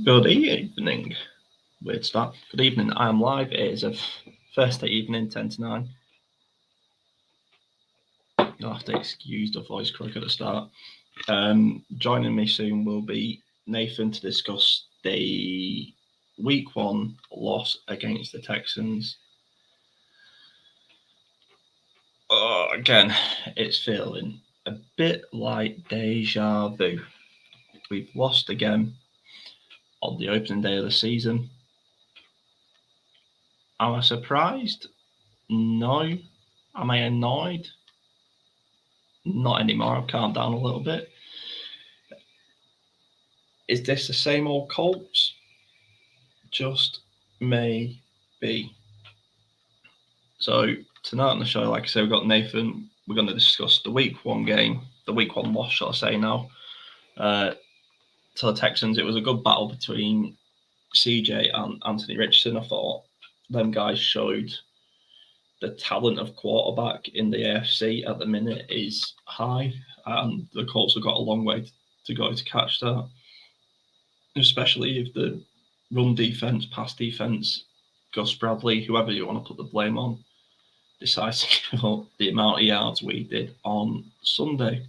Good evening. Weird start. Good evening. I am live. It is a Thursday evening, 10 to 9. You'll have to excuse the voice crack at the start. Joining me soon will be Nathan to discuss the week 1 loss against the Texans. Again, it's feeling a bit like deja vu. We've lost again on the opening day of the season. Am I surprised? No. Am I annoyed? Not anymore. I've calmed down a little bit. Is this the same old Colts? Just maybe. So tonight on the show, like I said, we've got Nathan. We're going to discuss the week 1 game, the week 1 loss, shall I say now, to the Texans. It was a good battle between CJ and Anthony Richardson. I thought them guys showed the talent of quarterback in the AFC at the minute is high, and the Colts have got a long way to go to catch that, especially if the run defense, pass defense, Gus Bradley, whoever you want to put the blame on, decides to give up the amount of yards we did on Sunday.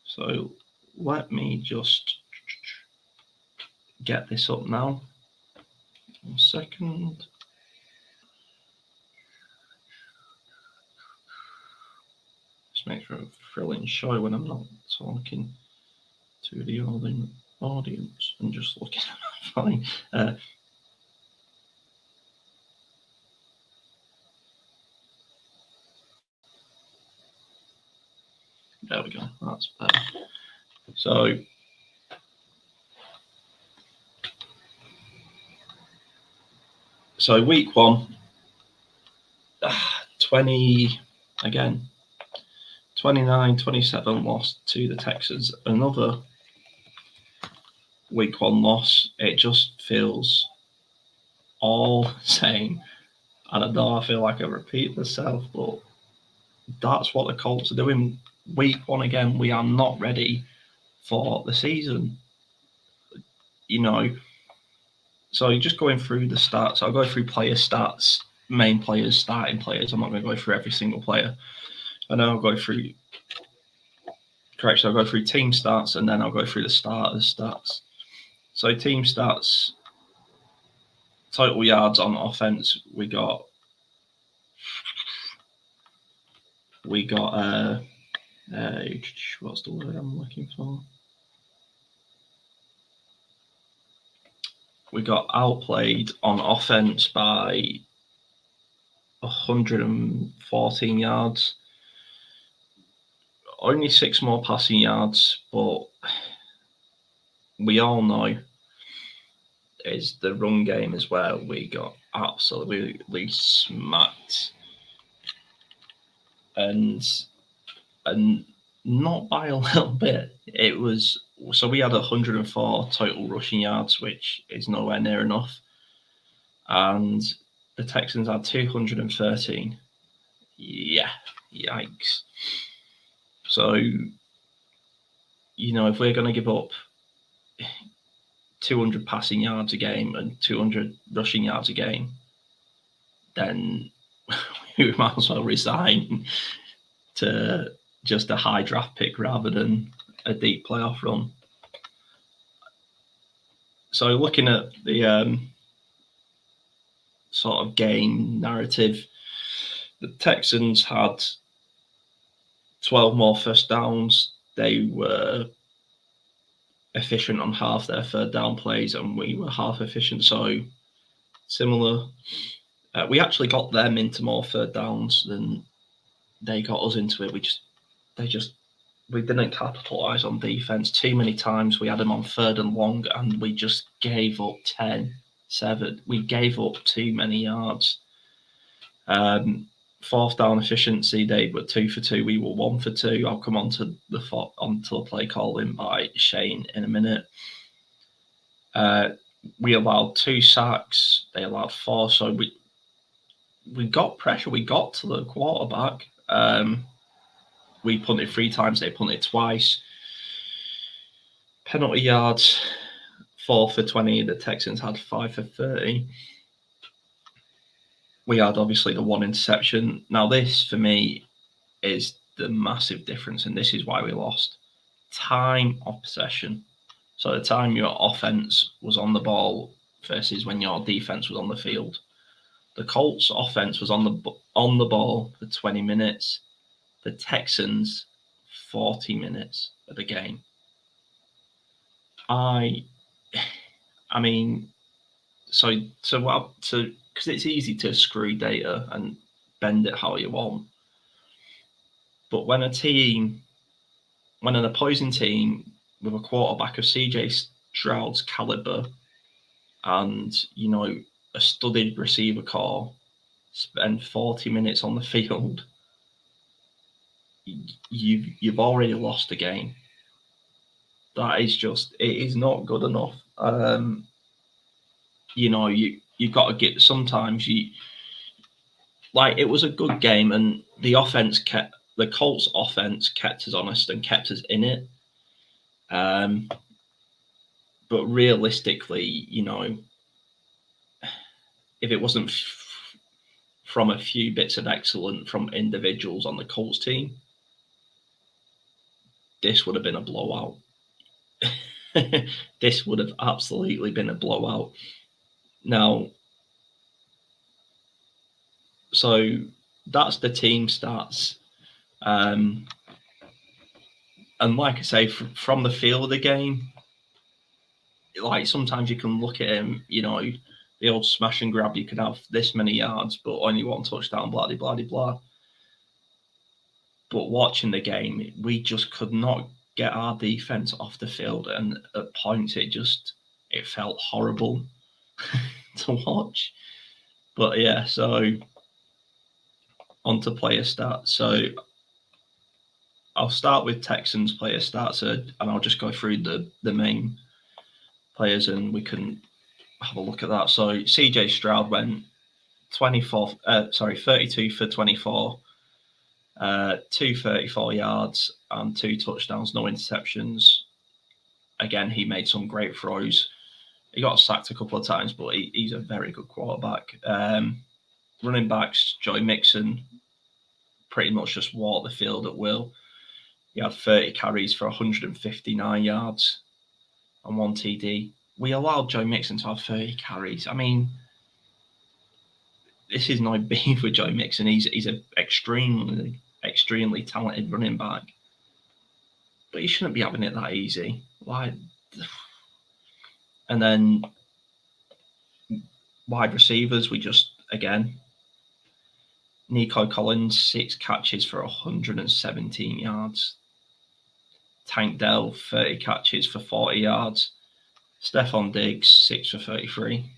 So let me just get this up now. 1 second. This makes for a thrilling show when I'm not talking to the audience and just looking at my phone. There we go. That's better. So week 1, 29-27 loss to the Texans. Another week 1 loss. It just feels all the same. And I know I feel like I repeat myself, but that's what the Colts are doing. Week 1 again, we are not ready for the season. So just going through the stats, I'll go through player stats, main players, starting players. I'm not going to go through every single player. And then I'll go through team stats, and then I'll go through the starters stats. So team stats, total yards on offense, we got what's the word I'm looking for? We got outplayed on offense by 114 yards. Only 6 more passing yards, but we all know is the run game is where we got absolutely smacked. And not by a little bit. It was, so we had 104 total rushing yards, which is nowhere near enough. And the Texans had 213. Yeah, yikes. So, if we're going to give up 200 passing yards a game and 200 rushing yards a game, then we might as well resign to just a high draft pick rather than a deep playoff run. So looking at the sort of game narrative, the Texans had 12 more first downs. They were efficient on half their third down plays, and we were half efficient. So similar. We actually got them into more third downs than they got us into it. We didn't capitalize on defense. Too many times we had them on 3rd and long, and we just gave up 10, 7. We gave up too many yards. 4th down efficiency, they were 2 for 2. We were 1 for 2. I'll come on to the play calling by Shane in a minute. We allowed 2 sacks. They allowed 4. So we got pressure. We got to the quarterback. We punted 3 times. They punted twice. Penalty yards, 4 for 20. The Texans had 5 for 30. We had obviously the one interception. Now, this for me is the massive difference, and this is why we lost. Time of possession. So the time your offense was on the ball versus when your defense was on the field. The Colts offense was on the ball for 20 minutes. The Texans 40 minutes of the game. I mean, so because it's easy to screw data and bend it how you want. But when an opposing team with a quarterback of CJ Stroud's caliber and, you know, a studied receiver core spend 40 minutes on the field, you've already lost the game. That is just, it is not good enough. You know, you've got to get, sometimes it was a good game, and the Colts offense kept us honest and kept us in it. But realistically, you know, if it wasn't from a few bits of excellence from individuals on the Colts team, this would have been a blowout. This would have absolutely been a blowout. Now, so that's the team stats. And like I say, from the feel of the game, like sometimes you can look at him, you know, the old smash and grab, you can have this many yards, but only one touchdown, blah, blah, blah, blah. But watching the game, we just could not get our defense off the field. And at points, it felt horrible to watch. But yeah, so on to player stats. So I'll start with Texans player stats, and I'll just go through the main players, and we can have a look at that. So CJ Stroud went 32 for 24, 234 yards and 2 touchdowns, no interceptions. Again, he made some great throws. He got sacked a couple of times, but he's a very good quarterback. Running backs, Joey Mixon pretty much just walked the field at will. He had 30 carries for 159 yards and 1 TD. We allowed Joe Mixon to have 30 carries. I mean, this is no beef with Joe Mixon. He's an extremely talented running back, but he shouldn't be having it that easy. And then wide receivers, we just, again, Nico Collins, 6 catches for 117 yards. Tank Dell, 30 catches for 40 yards. Stephon Diggs, 6 for 33.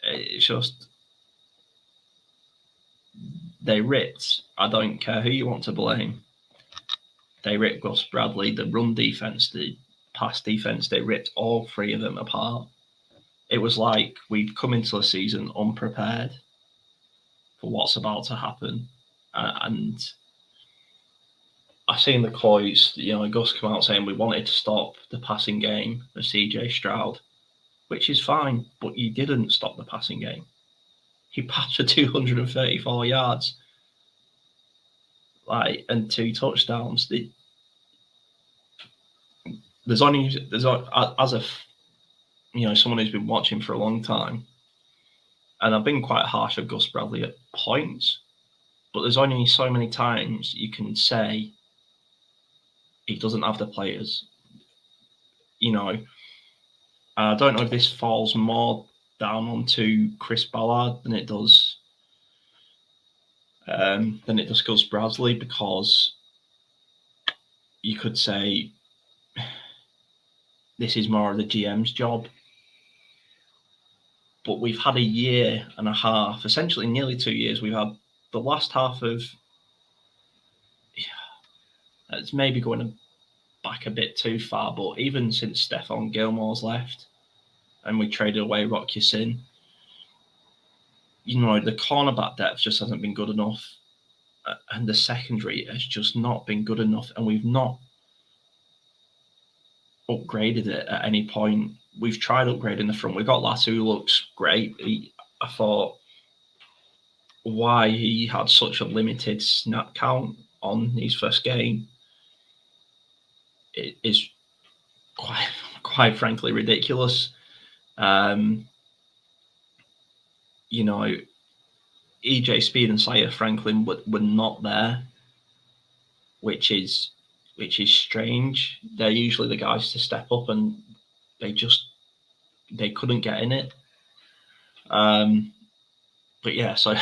It's just, they ripped. I don't care who you want to blame. They ripped Gus Bradley, the run defense, the pass defense. They ripped all 3 of them apart. It was like we'd come into the season unprepared for what's about to happen. And I've seen the quotes, you know, Gus come out saying we wanted to stop the passing game of CJ Stroud, which is fine, but you didn't stop the passing game. He passed for 234 yards, and 2 touchdowns. There's as a, you know, someone who's been watching for a long time, and I've been quite harsh of Gus Bradley at points, but there's only so many times you can say he doesn't have the players. You know, I don't know if this falls more down onto Chris Ballard than it does Gus Bradley, because you could say this is more of the GM's job. But we've had a year and a half, essentially nearly 2 years. We've had the last half of, it's maybe going back a bit too far, but even since Stephon Gilmore's left and we traded away Rock Ya-Sin, you know, the cornerback depth just hasn't been good enough. And the secondary has just not been good enough. And we've not upgraded it at any point. We've tried upgrading the front. We've got Latu, who looks great. I thought why he had such a limited snap count on his first game is quite frankly ridiculous. You know, EJ Speed and Sire Franklin were not there, which is strange. They're usually the guys to step up, and they couldn't get in it. But yeah, so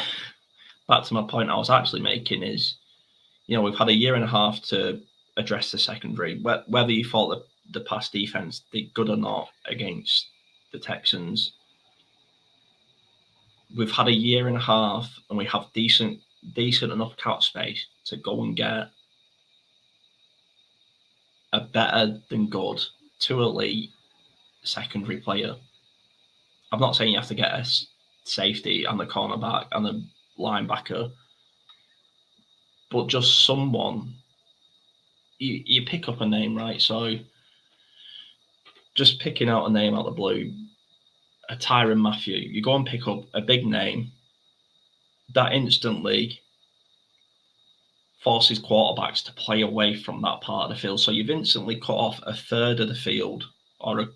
back to my point I was actually making is, you know, we've had a year and a half to address the secondary. Whether you thought the pass defense did good or not against the Texans, we've had a year and a half, and we have decent enough cap space to go and get a better than good to elite secondary player. I'm not saying you have to get a safety and a cornerback and a linebacker, but just someone. You pick up a name, right? So just picking out a name out of the blue, a Tyrann Mathieu, you go and pick up a big name that instantly forces quarterbacks to play away from that part of the field. So you've instantly cut off a third of the field, or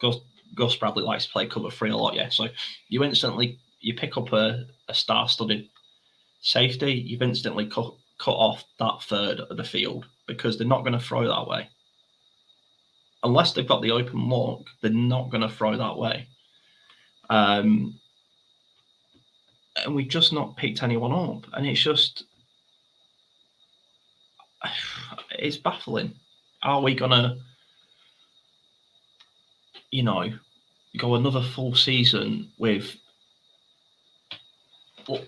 Gus Bradley likes to play cover 3 a lot, yeah. So you pick up a star-studded safety, you've instantly cut off that third of the field, because they're not going to throw that way. Unless they've got the open look, they're not going to throw that way. And we've just not picked anyone up. And it's baffling. Are we going to, you know, go another full season with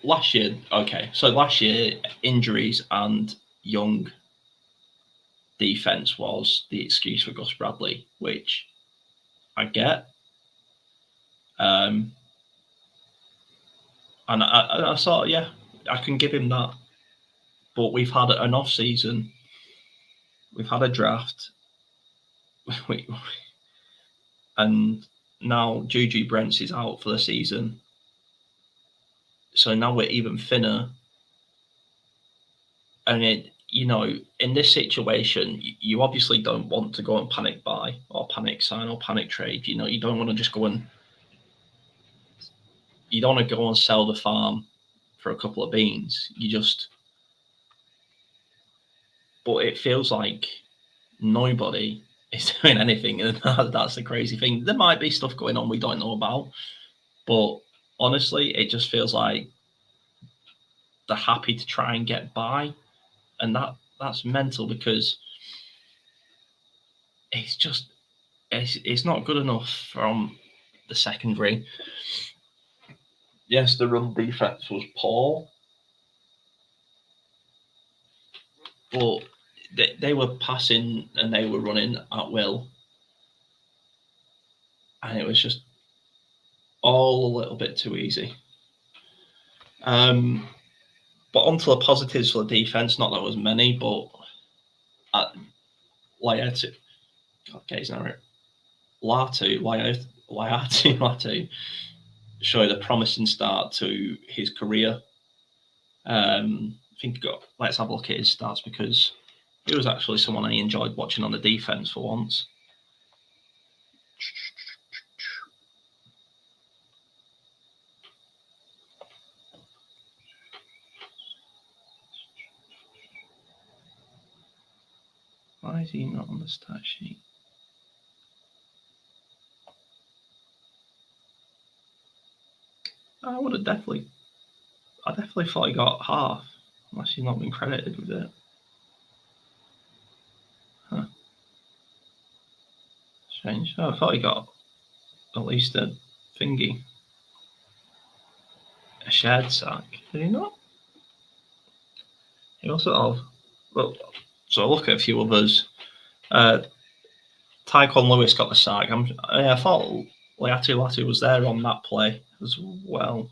last year? Okay, so last year, injuries and young defense was the excuse for Gus Bradley, which I get. And I thought, yeah, I can give him that. But we've had an off season, we've had a draft, and now Juju Brents is out for the season. So now we're even thinner. And you know, in this situation, you obviously don't want to go and panic buy or panic sign or panic trade. You know, you don't want to just go and sell the farm for a couple of beans. But it feels like nobody is doing anything, and that's the crazy thing. There might be stuff going on we don't know about, but honestly, it just feels like they're happy to try and get by, and that's mental, because it's not good enough from the secondary. Yes, the run defense was poor, but they were passing and they were running at will, and it was just all a little bit too easy. But onto the positives for the defense. Not that there was many, but Latu, showed a promising start to his career. I think let's have a look at his stats, because he was actually someone I enjoyed watching on the defense for once. Why is he not on the stat sheet? I definitely thought he got half, unless he's not been credited with it. Huh. Strange. Oh, I thought he got at least a thingy. A shared sack. Did he not? He also have. Well, so I look at a few others. Tyquan Lewis got the sack. I thought Latu was there on that play as well.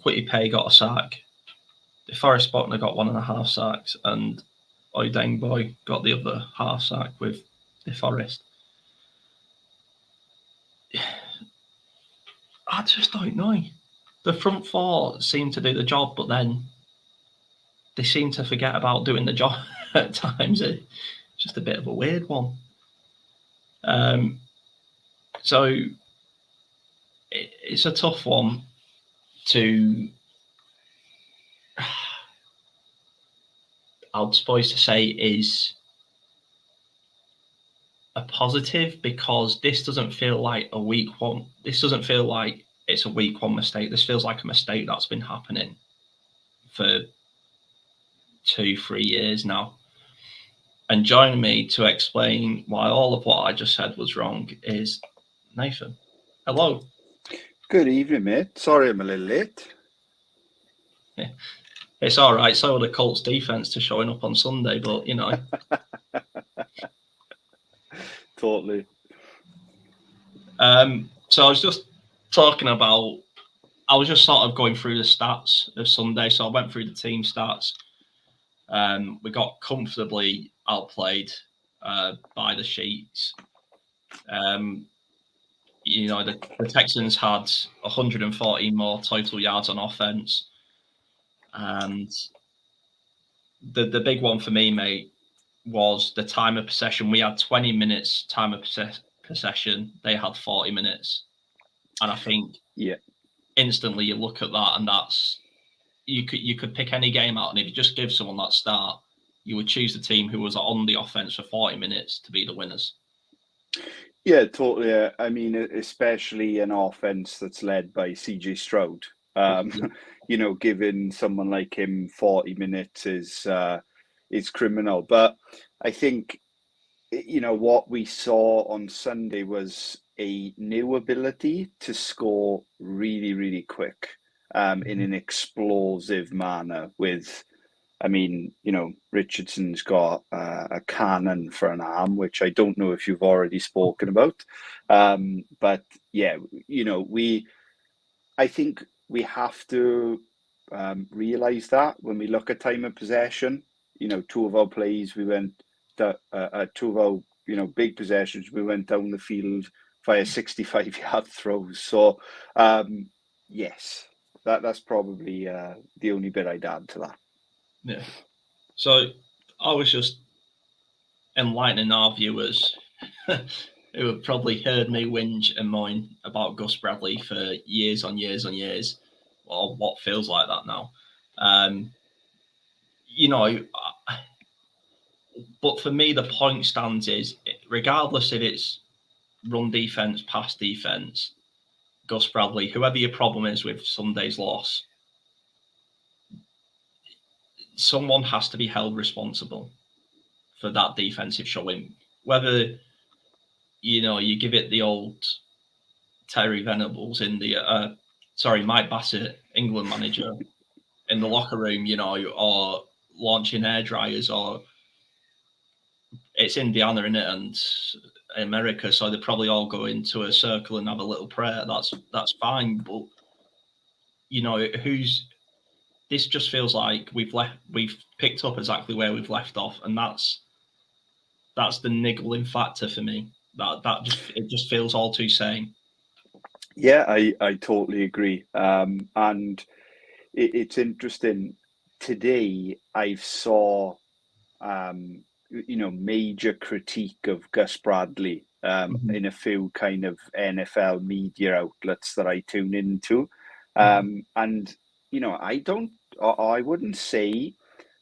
Quitty Pay got a sack. DeForest Buckner got 1.5 sacks, and Oydengboy got the other half sack with Forest. I just don't know. The front four seem to do the job, but then they seem to forget about doing the job at times. It's just a bit of a weird one. So it's a tough one to, I was supposed to say, is a positive, because this doesn't feel like a week one. This doesn't feel like it's a week one mistake. This feels like a mistake that's been happening for 2-3 years now. And joining me to explain why all of what I just said was wrong is Nathan. Hello. Good evening, mate. Sorry I'm a little late. Yeah. It's all right. So are the Colts defense to showing up on Sunday, but you know. Totally. So I was just talking about, I was just sort of going through the stats of Sunday. So I went through the team stats. We got comfortably outplayed by the Sheets. You know, the Texans had 114 more total yards on offense. And the big one for me, mate, was the time of possession. We had 20 minutes time of possession. They had 40 minutes. And I think instantly you look at that, and that's, you could pick any game out, and if you just give someone that start, you would choose the team who was on the offense for 40 minutes to be the winners. Yeah, totally. I mean, especially an offense that's led by CJ Stroud. You know, giving someone like him 40 minutes is criminal. But I think, you know, what we saw on Sunday was a new ability to score really, really quick in an explosive manner with, I mean, you know, Richardson's got a cannon for an arm, which I don't know if you've already spoken about. But yeah, you know, I think we have to realize that when we look at time of possession. You know, two of our plays, we went, two of our, you know, big possessions, we went down the field via 65-yard throws. So, yes, that's probably the only bit I'd add to that. Yeah. So I was just enlightening our viewers who have probably heard me whinge and moan about Gus Bradley for years on years on years, or what feels like that now. You know, but for me, the point stands is, regardless if it's run defense, pass defense, Gus Bradley, whoever your problem is with Sunday's loss, someone has to be held responsible for that defensive showing. Whether, you know, you give it the old Terry Venables in the Mike Bassett, England manager, in the locker room, you know, or launching air dryers, or it's Indiana in it and America, so they probably all go into a circle and have a little prayer. That's fine, but you know, this just feels like we've picked up exactly where we've left off, and that's the niggling factor for me. It just feels all too same. Yeah, I totally agree. And it's interesting. Today, I've saw, you know, major critique of Gus Bradley in a few kind of NFL media outlets that I tune into. And, you know, I wouldn't say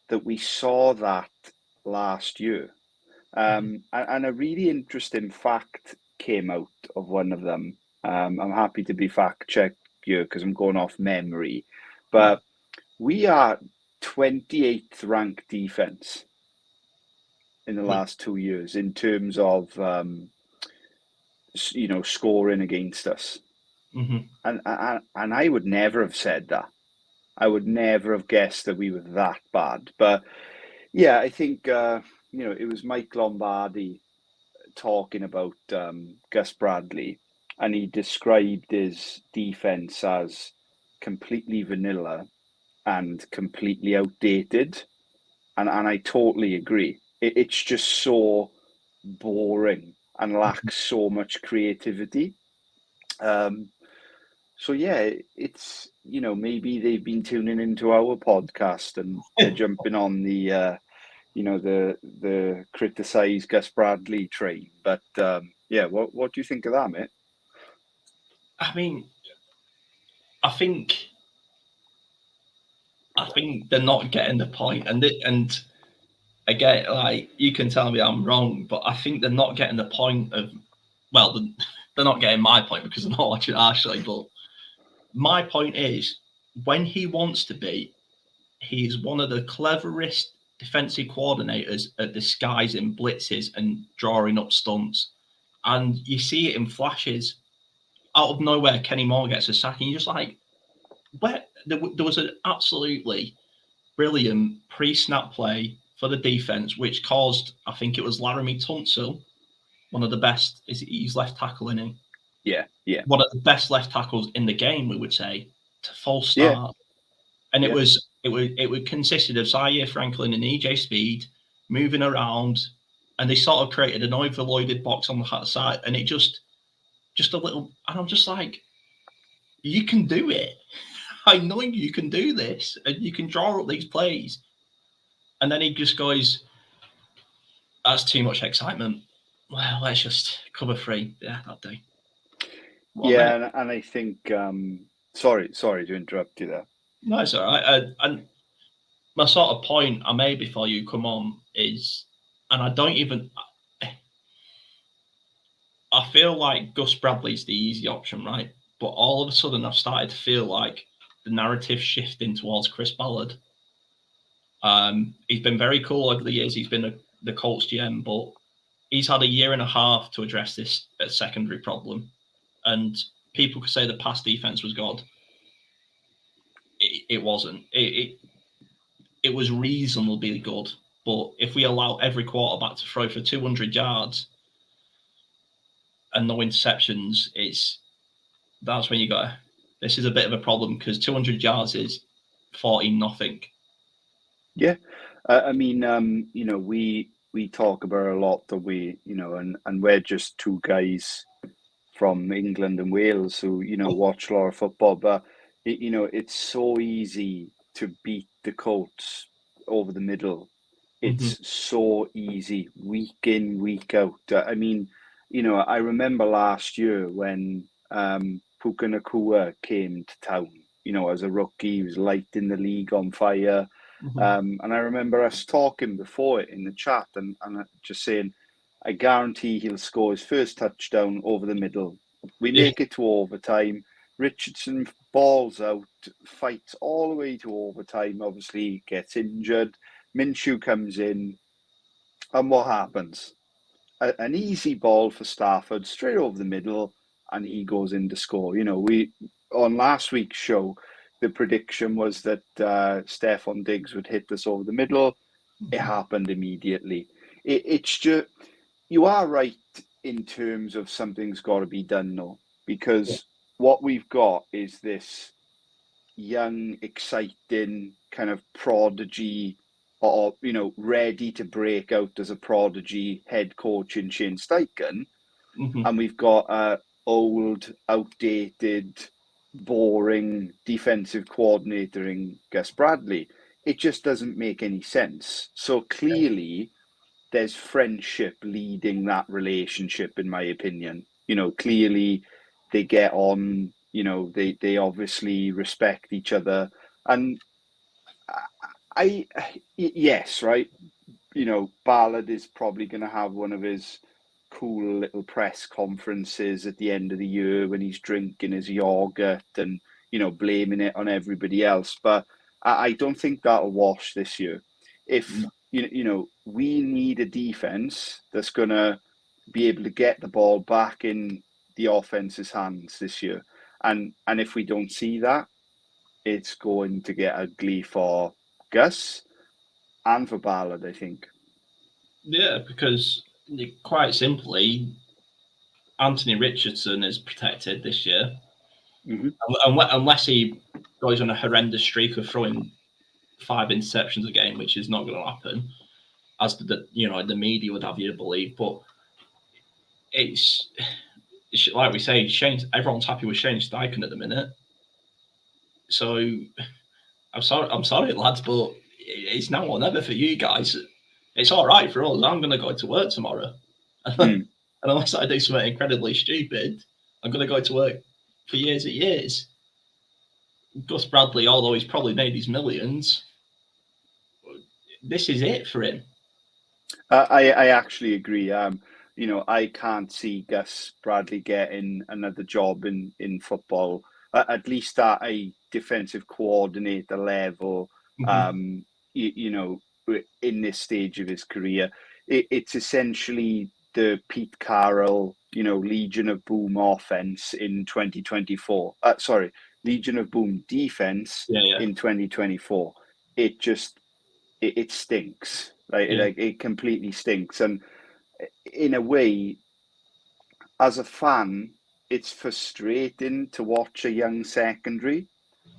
that we saw that last year. And a really interesting fact came out of one of them. I'm happy to be fact checked here because I'm going off memory, but we are 28th ranked defense in the last 2 years in terms of you know, scoring against us. And I would never have said that. I would never have guessed that we were that bad. But yeah, I think you know, it was Mike Lombardi talking about Gus Bradley, and he described his defense as completely vanilla and completely outdated. And I totally agree. It's just so boring and lacks so much creativity. So yeah, it's, you know, maybe they've been tuning into our podcast and they're jumping on the you know, the criticise Gus Bradley train. But yeah, what do you think of that, mate? I mean, I think they're not getting the point, and again, like, you can tell me I'm wrong, but I think they're not getting the point of, well, they're not getting my point because they're not watching actually. But my point is, when he wants to be, he's one of the cleverest defensive coordinators at disguising blitzes and drawing up stunts. And you see it in flashes. Out of nowhere, Kenny Moore gets a sack, and you're just like, where? There was an absolutely brilliant pre-snap play for the defense, which caused, I think it was Laramie Tunsil, one of the best. He's left tackle, isn't he? Yeah. One of the best left tackles in the game, we would say, to false Yeah. start. And it would consisted of Zaire Franklin and EJ Speed moving around, and they sort of created an overloaded box on the side, and it just a little, and I'm just like, you can do it. I know you can do this, and you can draw up these plays. And then he just goes, that's too much excitement. Well, let's just cover 3. Yeah, that day. Yeah, and I think sorry to interrupt you there. No, it's all right. And my sort of point I made before you come on is, and I feel like Gus Bradley's the easy option, right? But all of a sudden I've started to feel like the narrative shifting towards Chris Ballard. He's been very cool over the years. He's been the Colts GM, but he's had a year and a half to address this secondary problem. And people could say the pass defense was God. It wasn't. It was reasonably good. But if we allow every quarterback to throw for 200 yards and no interceptions, that's when you go, this is a bit of a problem, because 200 yards is 14-0. Yeah. I mean, you know, we talk about a lot that we, you know, and we're just two guys from England and Wales who, you know, watch a lot of football, but you know, it's so easy to beat the Colts over the middle. It's so easy, week in, week out. I mean, you know, I remember last year when Puka Nacua came to town, you know, as a rookie. He was lighting the league on fire. And I remember us talking before it in the chat and just saying, I guarantee he'll score his first touchdown over the middle. We make it to overtime. Richardson balls out, fights all the way to overtime, obviously gets injured. Minshew comes in, and what happens? An easy ball for Stafford, straight over the middle, and he goes in to score. You know, we on last week's show, the prediction was that Stephon Diggs would hit this over the middle. It happened immediately. It's just, you are right in terms of something's got to be done, though, because what we've got is this young, exciting kind of prodigy, or, you know, ready to break out as a prodigy head coach in Shane Steichen. And we've got a old, outdated, boring defensive coordinator in Gus Bradley. It just doesn't make any sense. So clearly there's friendship leading that relationship, in my opinion. You know, clearly they get on, you know, they obviously respect each other. And yes, right, you know, Ballard is probably going to have one of his cool little press conferences at the end of the year when he's drinking his yogurt and, you know, blaming it on everybody else. But I don't think that'll wash this year. If, you know, we need a defense that's going to be able to get the ball back in the offense's hands this year. And if we don't see that, it's going to get ugly for Gus and for Ballard, I think. Yeah, because quite simply, Anthony Richardson is protected this year. Unless he goes on a horrendous streak of throwing 5 interceptions a game, which is not going to happen, as the media would have you to believe. But it's like we say, Shane. Everyone's happy with Shane Steichen at the minute. So I'm sorry, lads, but it's now or never for you guys. It's all right for us. I'm going to go to work tomorrow, and unless I do something incredibly stupid, I'm going to go to work for years and years. Gus Bradley, although he's probably made his millions, this is it for him. I actually agree. I can't see Gus Bradley getting another job in football, at least at a defensive coordinator level. In this stage of his career, it's essentially the Pete Carroll, Legion of Boom offense in 2024. Legion of Boom defense in 2024. It stinks. Like it completely stinks. And in a way, as a fan, it's frustrating to watch a young secondary,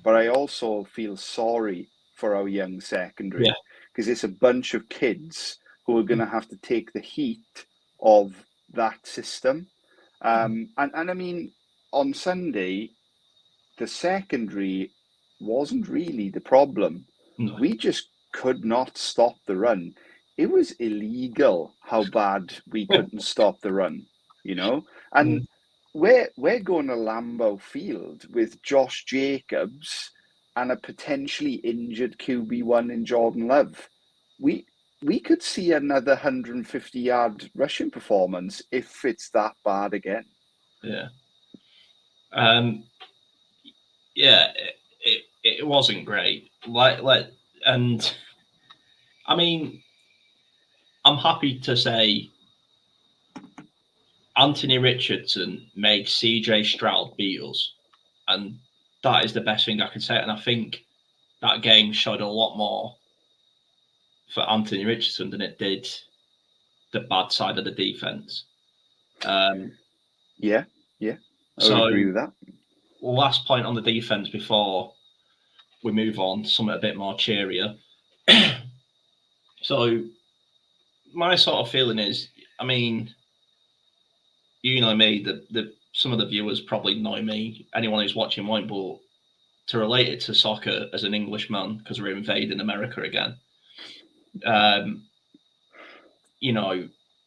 but I also feel sorry for our young secondary because it's a bunch of kids who are going to have to take the heat of that system. And I mean, on Sunday, the secondary wasn't really the problem. No. We just could not stop the run. It was illegal how bad we couldn't stop the run, And we're going to Lambeau Field with Josh Jacobs and a potentially injured QB1 in Jordan Love. We could see another 150-yard rushing performance if it's that bad again. Yeah. It wasn't great. And I mean, I'm happy to say Anthony Richardson made CJ Stroud beat us, and that is the best thing I can say. And I think that game showed a lot more for Anthony Richardson than it did the bad side of the defense. Yeah, I would agree with that. Last point on the defense before we move on, something a bit more cheerier. So my sort of feeling is, I mean, you know me, some of the viewers probably know me. Anyone who's watching won't, but to relate it to soccer as an Englishman, because we're invading America again.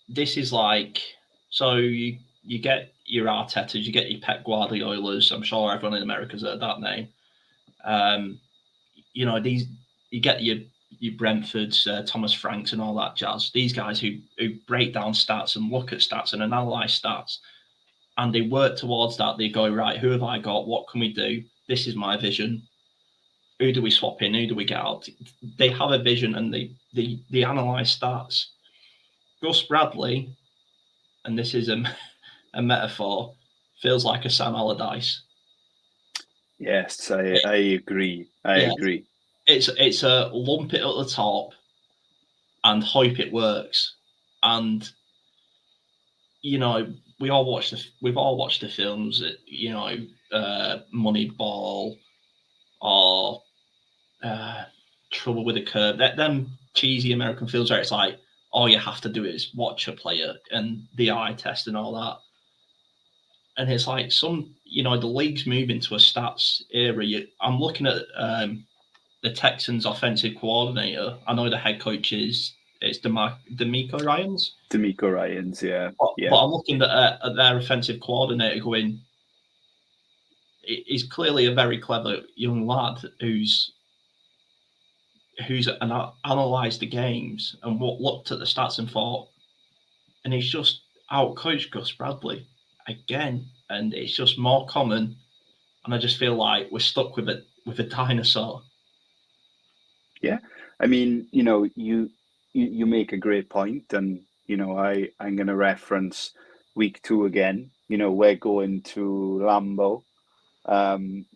This is like, so you get your Artetas, you get your Pep Guardiolas. I'm sure everyone in America's heard that name. These, you get your Brentfords, Thomas Franks, and all that jazz. These guys who break down stats and look at stats and analyze stats, and they work towards that. They go, right, who have I got? What can we do? This is my vision. Who do we swap in? Who do we get out? They have a vision and they analyze stats. Gus Bradley, and this is a metaphor, feels like a Sam Allardyce. Yes, I agree. I agree. It's a lump it at the top and hope it works. And we've all watched the films, Moneyball or Trouble with a Curve. Them cheesy American films where it's like, all you have to do is watch a player and the eye test and all that. And it's like the league's moving to a stats era. I'm looking at the Texans' offensive coordinator. I know the head coach it's DeMeco Ryans. DeMeco Ryans, yeah. But I'm looking at their offensive coordinator going, he's clearly a very clever young lad who's analysed the games and looked at the stats and thought, and he's just out-coached Gus Bradley again, and it's just more common, and I just feel like we're stuck with a dinosaur. Yeah, I mean, you make a great point, and I'm going to reference week 2 again. We're going to Lambeau,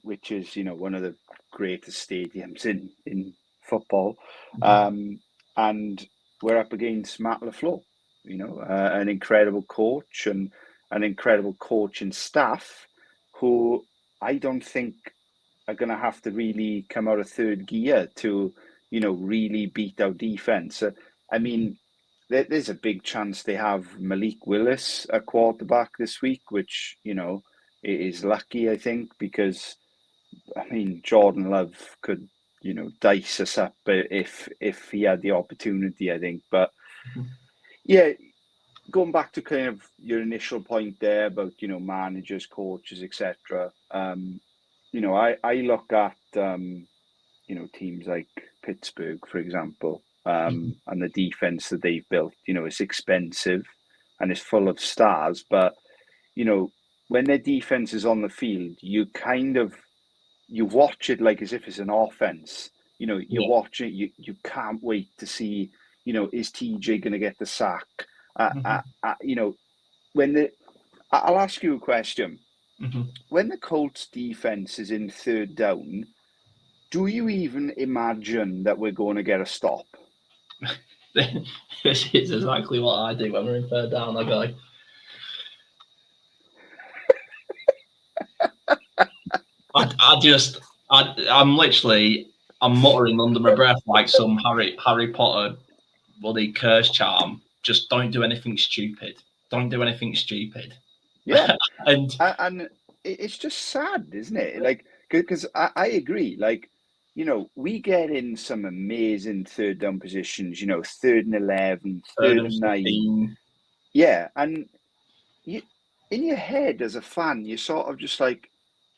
which is one of the greatest stadiums in football, and we're up against Matt LaFleur, an incredible coach and an incredible coaching staff who I don't think are going to have to really come out of third gear to really beat our defense. I mean, there's a big chance they have Malik Willis at quarterback this week, which, is lucky, I think, because, I mean, Jordan Love could, dice us up if he had the opportunity, I think. But yeah, going back to kind of your initial point there about, managers, coaches, etc. I look at teams like Pittsburgh, for example, and the defense that they've built. It's expensive and it's full of stars, but when their defense is on the field, you watch it like as if it's an offense. You watch it, you can't wait to see, is TJ going to get the sack? I'll ask you a question. When the Colts defense is in third down, do you even imagine that we're going to get a stop? This is exactly what I do when we're in third down. I go, I'm muttering under my breath like some Harry Potter bloody curse charm. Just don't do anything stupid. Don't do anything stupid. Yeah, and it's just sad, isn't it? Like, because I agree. Like, we get in some amazing third down positions. 3rd and 11, 3rd and 9. Yeah, and in your head as a fan, you're sort of just like,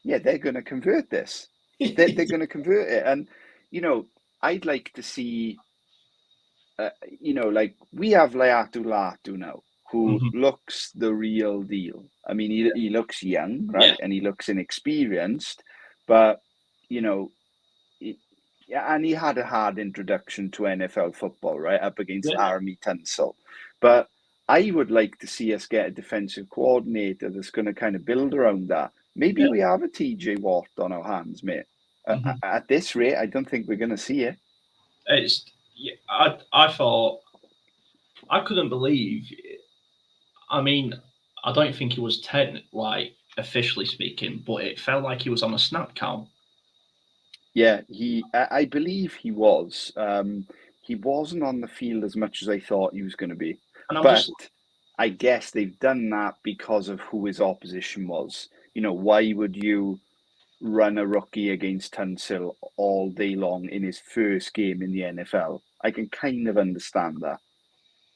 yeah, they're going to convert this. They're going to convert it, and I'd like to see. Like we have Leatu Latu now, who looks the real deal. I mean, he looks young, right? Yeah. And he looks inexperienced, but and he had a hard introduction to NFL football, right? Up against Army Tunsil. But I would like to see us get a defensive coordinator that's going to kind of build around that. Maybe we have a TJ Watt on our hands, mate. At this rate, I don't think we're going to see it. I thought, I couldn't believe. I mean, I don't think he was 10, like officially speaking, but it felt like he was on a snap count. Yeah, I believe he was. He wasn't on the field as much as I thought he was going to be. But I guess they've done that because of who his opposition was. Why would you run a rookie against Tunsil all day long in his first game in the NFL? I can kind of understand that.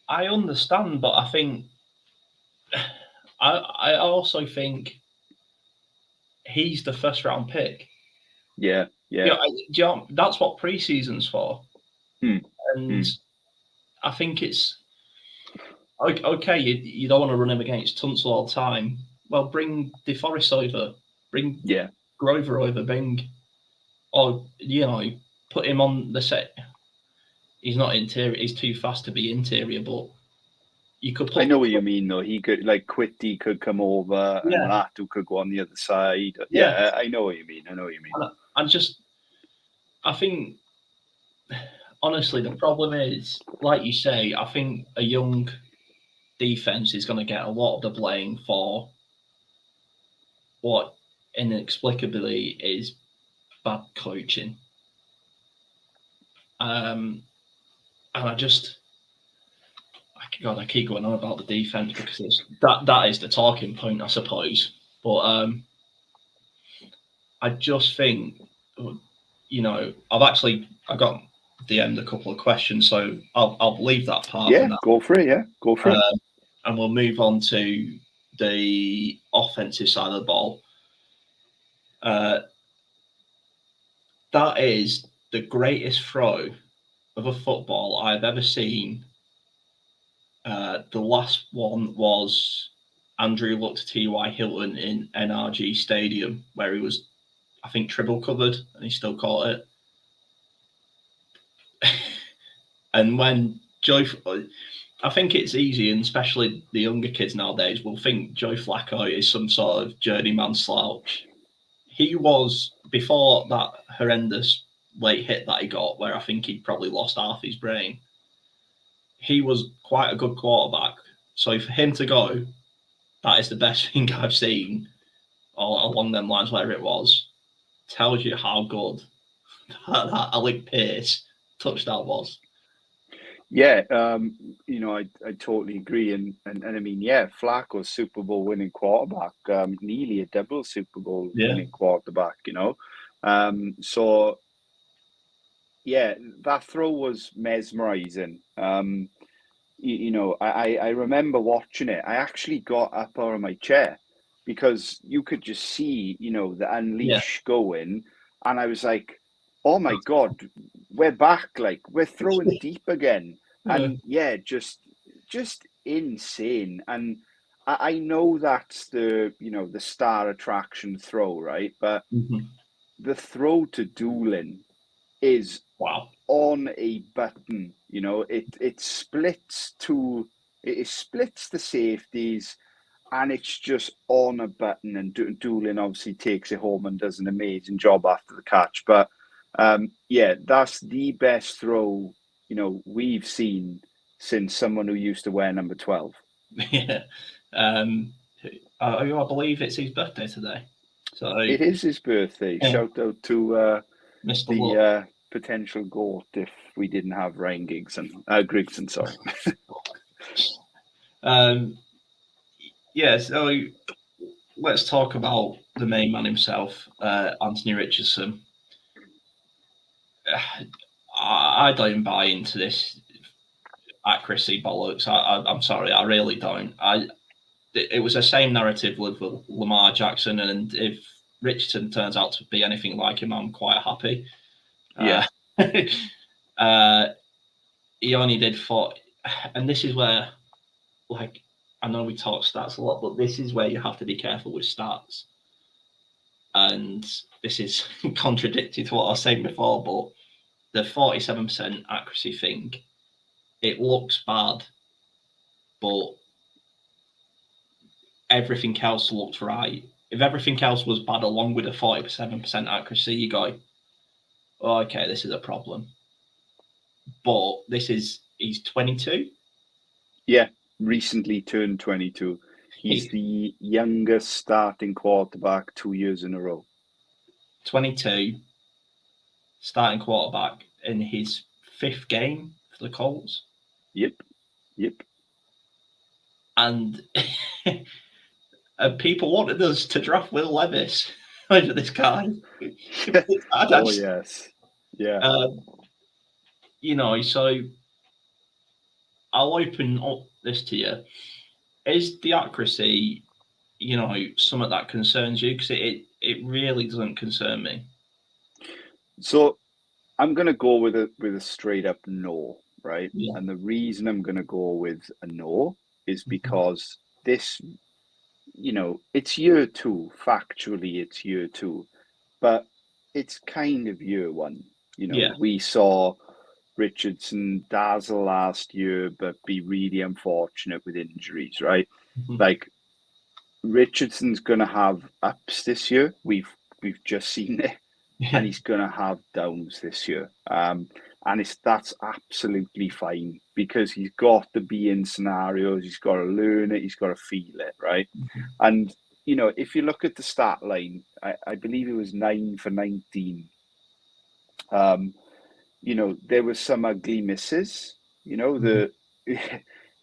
I understand, but I think I also think he's the first round pick. Yeah. That's what preseason's for. And I think it's okay. You don't want to run him against Tunsil all the time. Well, bring DeForest over. Bring Grover over. Or put him on the set. He's not interior. He's too fast to be interior, but you could. I know what you mean, though. He could, like, Quitty could come over, and Latu could go on the other side. Yeah, I know what you mean. I think, honestly, the problem is, like you say, I think a young defense is going to get a lot of the blame for what inexplicably is bad coaching. And I keep going on about the defense because that is the talking point, I suppose. But I just think, I got DM'd a couple of questions, so I'll leave that part. Yeah, go for it. Yeah, go for it. And we'll move on to the offensive side of the ball. That is the greatest throw of a football I've ever seen. The last one was Andrew Luck to T.Y. Hilton in NRG Stadium, where he was, I think, triple covered, and he still caught it. And when I think it's easy, and especially the younger kids nowadays will think Joe Flacco is some sort of journeyman slouch. He was, before that horrendous late hit that he got, where I think he probably lost half his brain, he was quite a good quarterback. So for him to go, that is the best thing I've seen, or along them lines, whatever it was, tells you how good that Alec Pierce touchdown was. Yeah, I totally agree, and I mean, yeah, Flacco's Super Bowl winning quarterback, nearly a double Super Bowl Yeah, winning quarterback, so yeah, that throw was mesmerizing. I remember watching it. I actually got up out of my chair because you could just see, the yeah, unleash going, and I was like, "Oh my God, we're back! Like we're throwing deep again." yeah, And yeah, just insane. And I know that's the star attraction throw, right? But mhm. the throw to Doolin is Wow. on a button. It splits the safeties, and it's just on a button. And Doolin obviously takes it home and does an amazing job after the catch. But yeah, that's the best throw we've seen since someone who used to wear number 12. Yeah. Um, I believe it's his birthday today. So, It is his birthday. yeah, Shout out to Mr. the Luck. potential GOAT if we didn't have Ryan Grigson, sorry. Um, yeah, so let's talk about the main man himself, Anthony Richardson. I don't buy into this accuracy bollocks. I'm sorry, I really don't. It was the same narrative with Lamar Jackson, and if Richardson turns out to be anything like him, I'm quite happy. Yeah. Uh, he only did 4, and this is where, like, I know we talk stats a lot, but this is where you have to be careful with stats. And this is contradicted to what I was saying before, but the 47% accuracy thing, it looks bad, but everything else looked right. If everything else was bad along with a 47% accuracy, you go, oh, okay, this is a problem. But he's 22. Yeah, recently turned 22. He's He's the youngest starting quarterback 2 years in a row. 22, starting quarterback in his 5th game for the Colts. Yep, yep. And people wanted us to draft Will Levis over this guy. Oh, yes. Yeah. So I'll open up this to you. Is the accuracy, something that concerns you? Because it really doesn't concern me. So I'm going to go with a straight up no, right? Yeah. And the reason I'm going to go with a no is Mhm. because this, it's year two. Factually, it's year two, but it's kind of year one. Yeah. We saw Richardson dazzle last year, but be really unfortunate with injuries, right? Mhm. Like Richardson's going to have ups this year. We've just seen it, and Yeah. he's going to have downs this year. And that's absolutely fine because he's got to be in scenarios. He's got to learn it. He's got to feel it, right? And if you look at the stat line, I believe it was 9 for 19. There were some ugly misses. Mhm. The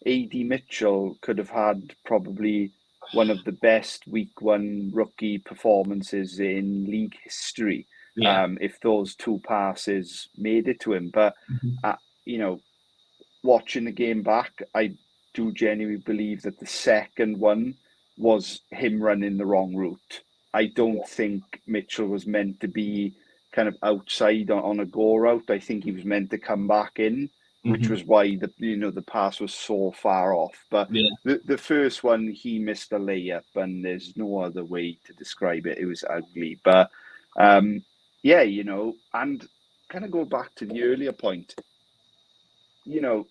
AD Mitchell could have had probably one of the best week one rookie performances in league history Yeah. if those two passes made it to him. But, Mhm. uh, you know, watching the game back, I do genuinely believe that the second one was him running the wrong route. I don't think Mitchell was meant to be kind of outside on a go route. I think he was meant to come back in, which Mhm. was why the pass was so far off. But Yeah. the first one, he missed a layup, and there's no other way to describe it. It was ugly. But yeah, and kind of go back to the earlier point, you know,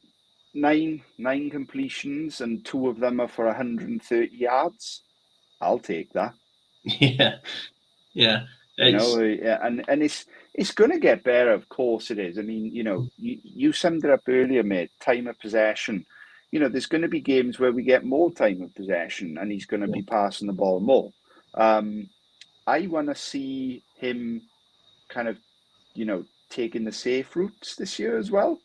nine completions and two of them are for 130 yards. I'll take that. Yeah. Yeah. It's Yeah, and it's going to get better. Of course, it is. I mean, you summed it up earlier, mate. Time of possession. There's going to be games where we get more time of possession, and he's going to yeah. be passing the ball more. I want to see him kind of, taking the safe routes this year as well.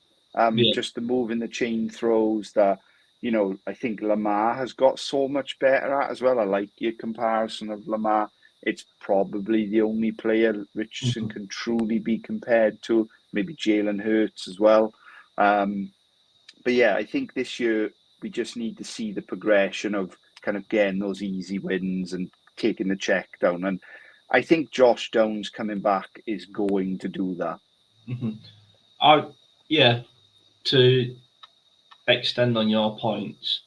Just the moving the chain throws that, I think Lamar has got so much better at as well. I like your comparison of Lamar. It's probably the only player Richardson can truly be compared to, maybe Jalen Hurts as well. But yeah, I think this year we just need to see the progression of kind of getting those easy wins and taking the check down. And I think Josh Downs coming back is going to do that. To extend on your points,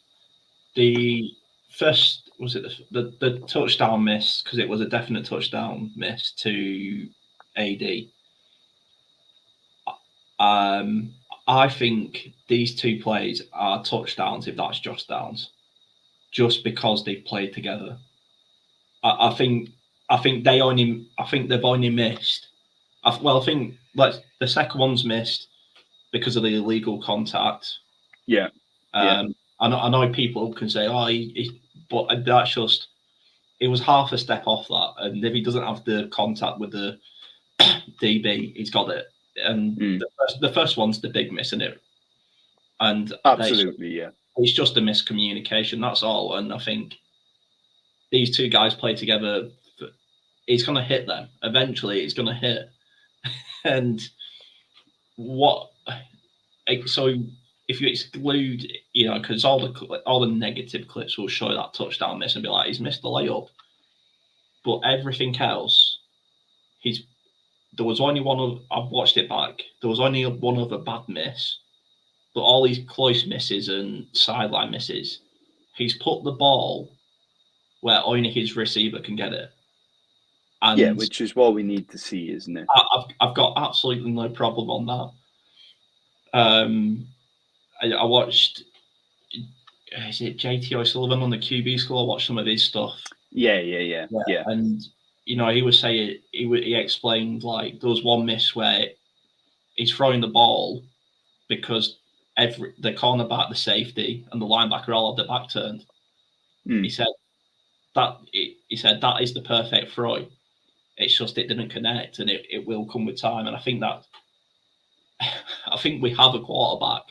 the first, was it the touchdown miss, because it was a definite touchdown miss to AD. I think these two plays are touchdowns if that's Josh Downs, just because they've played together. I think they've only missed. I think the second one's missed because of the illegal contact. Yeah. I know people can say, but that's just, it was half a step off that, and if he doesn't have the contact with the DB, he's got it. And the first one's the big miss, isn't it? And absolutely, it's just a miscommunication. That's all. And I think these two guys play together. It's going to hit them eventually. It's going to hit. And so if you exclude, because all the negative clips will show that touchdown miss and be like, he's missed the layup. But everything else, there was only I've watched it back. There was only one other bad miss, but all these close misses and sideline misses, he's put the ball where only his receiver can get it. And which is what we need to see, isn't it? I've got absolutely no problem on that. I watched, is it JT O'Sullivan on the QB School? I watched some of his stuff. Yeah. And he was saying, he explained, like, there was one miss where he's throwing the ball because the cornerback, the safety, and the linebacker all have their back turned. He said that is the perfect throw. It's just it didn't connect, and it will come with time. And I think we have a quarterback.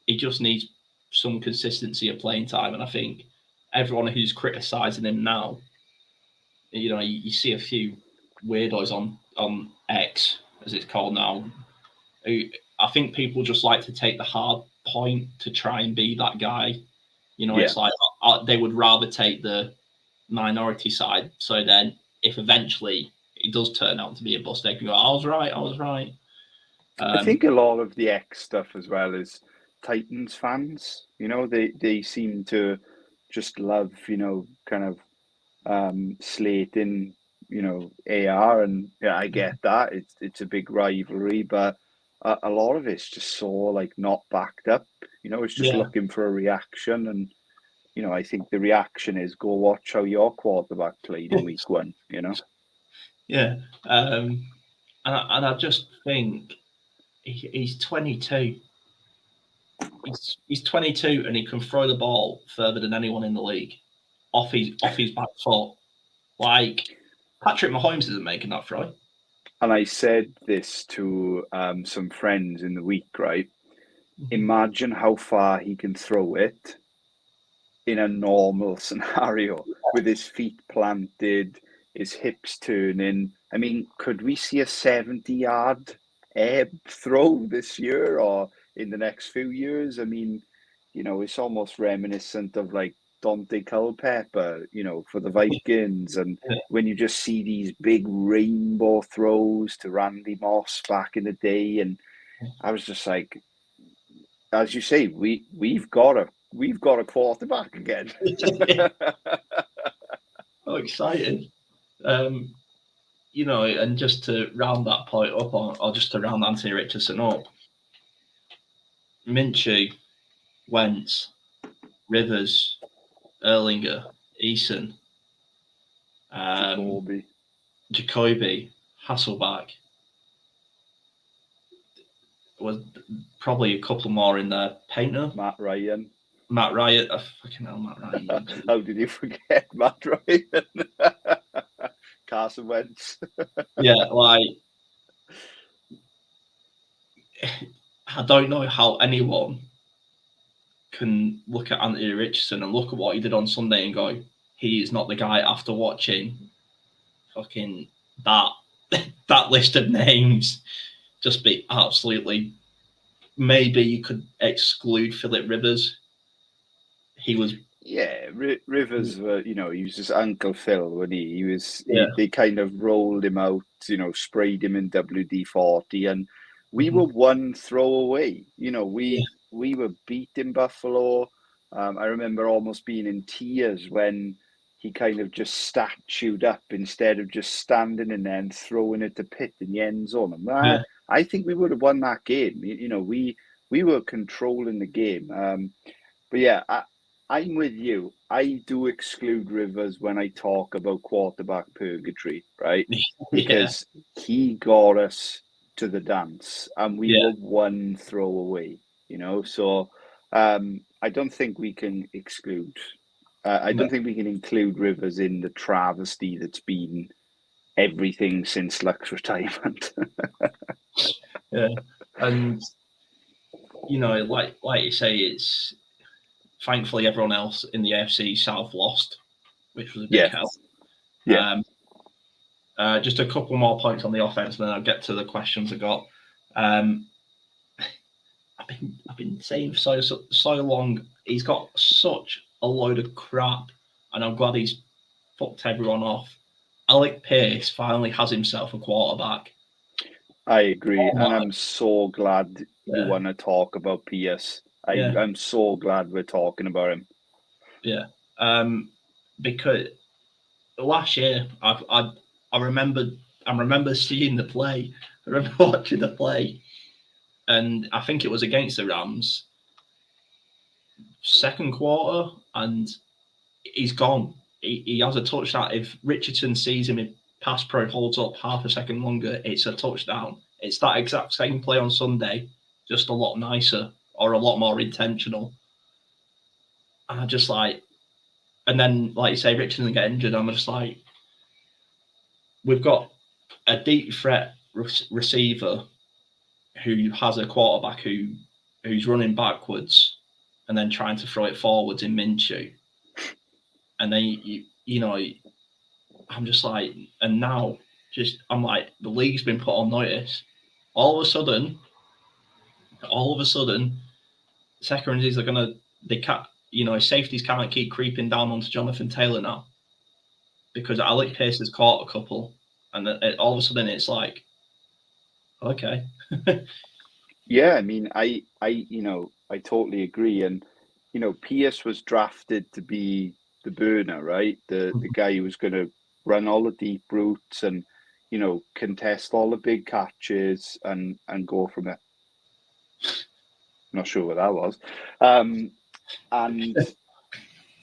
He just needs some consistency of playing time. And I think everyone who's criticizing him now, you see a few weirdos on X, as it's called now, who I think people just like to take the hard point to try and be that guy. It's like they would rather take the minority side. So then if eventually it does turn out to be a bust, they can go, I was right. I think a lot of the X stuff as well is Titans fans. They seem to just love, kind of slating, AR, and I get that. It's a big rivalry, but a lot of it's just so like not backed up. It's just looking for a reaction, and I think the reaction is go watch how your quarterback played in week 1. Yeah, and I just think he's 22. He's 22 and he can throw the ball further than anyone in the league off his back foot. Like, Patrick Mahomes isn't making that throw. And I said this to some friends in the week, right? Imagine how far he can throw it in a normal scenario with his feet planted, his hips turning. I mean, could we see a 70-yard air throw this year or in the next few years? I mean, it's almost reminiscent of like Dante Culpepper, for the Vikings. And when you just see these big rainbow throws to Randy Moss back in the day, and I was just like, as you say, we've got a quarterback again. Oh, exciting. And just to round that point up, or just to round Anthony Richardson up, Minshew, Wentz, Rivers, Erlinger, Eason, Jacoby, Hasselback. Was probably a couple more in there. Painter, Matt Ryan. Fucking hell, Matt Ryan. How did you forget Matt Ryan? Carson Wentz. Yeah, like I don't know how anyone can look at Anthony Richardson and look at what he did on Sunday and go, he is not the guy after watching fucking that that list of names just be absolutely. Maybe you could exclude Philip Rivers. He was. Yeah, Rivers, he was just Uncle Phil, wasn't he? Yeah. They kind of rolled him out, sprayed him in WD-40, and we Mhm. were one throw away. We were beating Buffalo. I remember almost being in tears when he kind of just statued up instead of just standing in there and throwing it to Pitt in the end zone. And I think we would have won that game. We were controlling the game. But yeah, I'm with you. I do exclude Rivers when I talk about quarterback purgatory, right? Because he got us to the dance and we were one throw away, So I don't think we can exclude. I don't think we can include Rivers in the travesty that's been everything since Luck's retirement. Yeah, and like you say, it's thankfully everyone else in the AFC South lost, which was a big help. Yeah. Just a couple more points on the offense, and then I'll get to the questions I got. I've been saying for so long, he's got such a load of crap, and I'm glad he's fucked everyone off. Alec Pierce finally has himself a quarterback. I agree, and I'm so glad you want to talk about Pierce. I'm so glad we're talking about him. Yeah, because last year I remember seeing the play. I remember watching the play, and I think it was against the Rams, second quarter, and he's gone. He has a touchdown. If Richardson sees him in pass pro, holds up half a second longer, it's a touchdown. It's that exact same play on Sunday, just a lot nicer or a lot more intentional. And I just and then like you say, Richardson get injured. I'm just like, we've got a deep threat receiver who has a quarterback who's running backwards and then trying to throw it forwards in Minshew. And then I'm just like, and now I'm like, the league's been put on notice. All of a sudden, secondaries are safeties can't keep creeping down onto Jonathan Taylor now because Alec Pierce has caught a couple, and all of a sudden it's like, okay. Yeah, I mean, I totally agree, and Pierce was drafted to be the burner, right? The guy who was going to run all the deep routes and contest all the big catches and go from it. Not sure what that was, and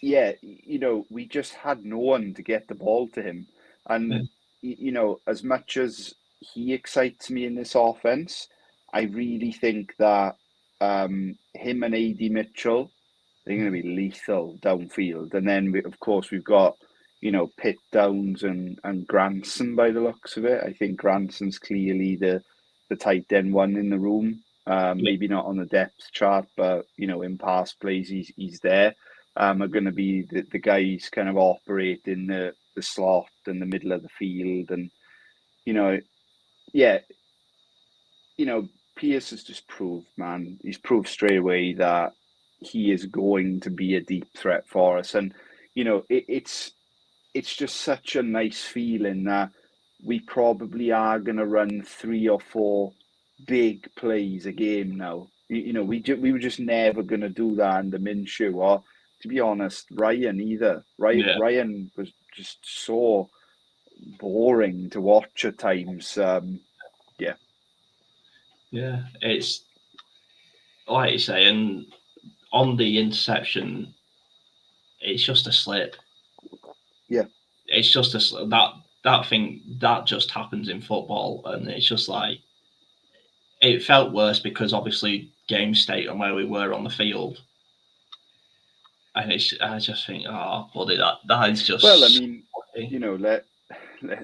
yeah, we just had no one to get the ball to him, and as much as he excites me in this offense, I really think that him and AD Mitchell, they're going to be lethal downfield. And then, of course, we've got, Pitt Downs and Granson by the looks of it. I think Granson's clearly the tight end one in the room. Maybe not on the depth chart, but, in pass plays, he's there. Are going to be the guys kind of operating the slot and the middle of the field. And, Pierce has just proved, man, he's proved straight away that he is going to be a deep threat for us. And, it's just such a nice feeling that we probably are going to run 3 or 4 big plays a game now. We were just never going to do that under Minshew, or to be honest, Ryan either. Ryan was just so boring to watch at times. Yeah, it's like you say, and on the interception, it's just a slip. Yeah, it's just that thing that just happens in football, and it's just like it felt worse because obviously game state and where we were on the field, and I just think, oh, buddy, that is just. Well, I mean,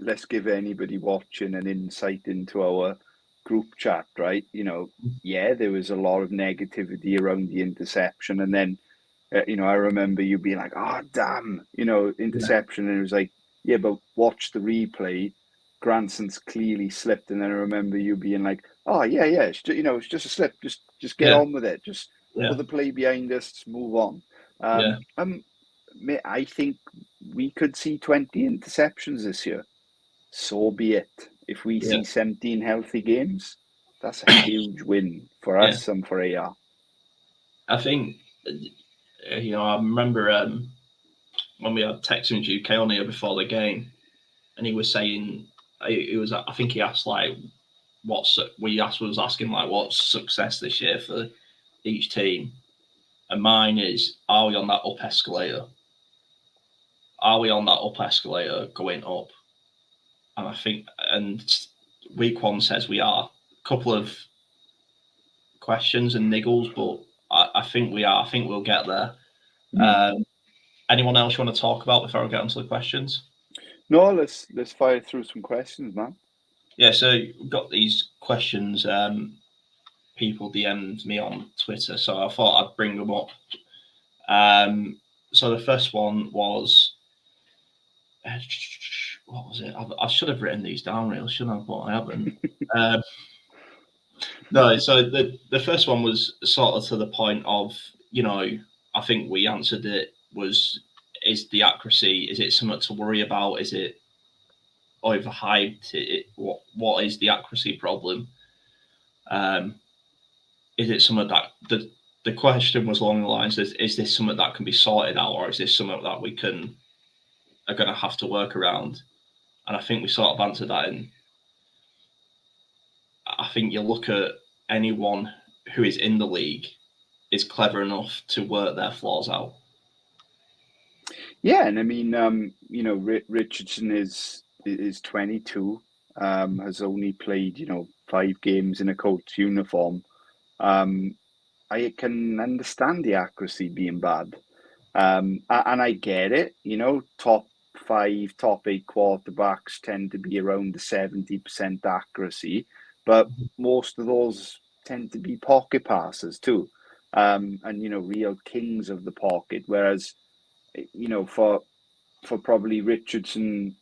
let's give anybody watching an insight into our group chat, right? Yeah, there was a lot of negativity around the interception, and then I remember you being like, "Oh, damn," interception, and it was like, "Yeah, but watch the replay. Granson's clearly slipped," and then I remember you being like, "Oh, yeah, it's just a slip. Just get on with it. Just put the play behind us. Move on." Mate, I think we could see 20 interceptions this year. So be it. If we see 17 healthy games, that's a huge win for us and for AR. I think, I remember when we had Texans UK on here before the game, and he was saying, I think he asked like, was asking like, what's success this year for each team? And mine is, are we on that up escalator? Are we on that up escalator going up? And I think, and week one says we are. A couple of questions and niggles, but I think we are. I think we'll get there. Anyone else you want to talk about before I get onto the questions? No, let's fire through some questions, man. Yeah, so we've got these questions. People DM'd me on Twitter, so I thought I'd bring them up. So the first one was, what was it? I should have written these down, really, shouldn't I? But I haven't. No, so the first one was sort of to the point of, I think we answered it, is the accuracy, is it something to worry about? Is it overhyped? What is the accuracy problem? Is it something that the question was along the lines, is this something that can be sorted out, or is this something that we are going to have to work around? And I think we sort of answered that in, I think you look at anyone who is in the league is clever enough to work their flaws out. Yeah, and I mean, Richardson is 22, has only played 5 games in a Colts uniform. I can understand the accuracy being bad, and I get it. Top 5, top 8 quarterbacks tend to be around the 70% accuracy, but most of those tend to be pocket passes too, and real kings of the pocket. Whereas, for probably Richardson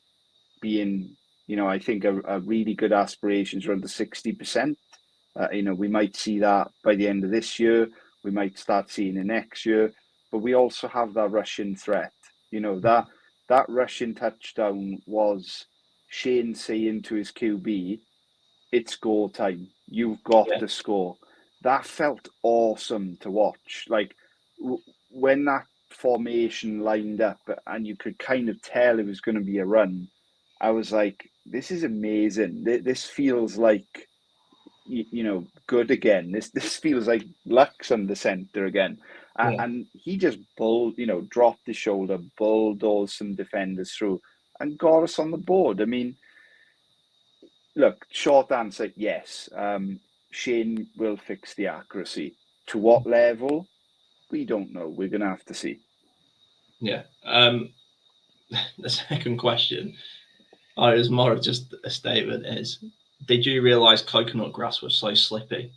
being, I think a really good aspirations around the 60%. We might see that by the end of this year. We might start seeing it next year. But we also have that rushing threat. That rushing touchdown was Shane saying to his QB, "It's go time. You've got to score." That felt awesome to watch. Like when that formation lined up and you could kind of tell it was going to be a run, I was like, this is amazing. This feels like, good again. This feels like Luck's under center again. And he just dropped his shoulder, bulldozed some defenders through and got us on the board. I mean, look, short answer, yes. Shane will fix the accuracy. To what level? We don't know. We're going to have to see. Yeah. The second question, it was more of just a statement, is, did you realise coconut grass was so slippy?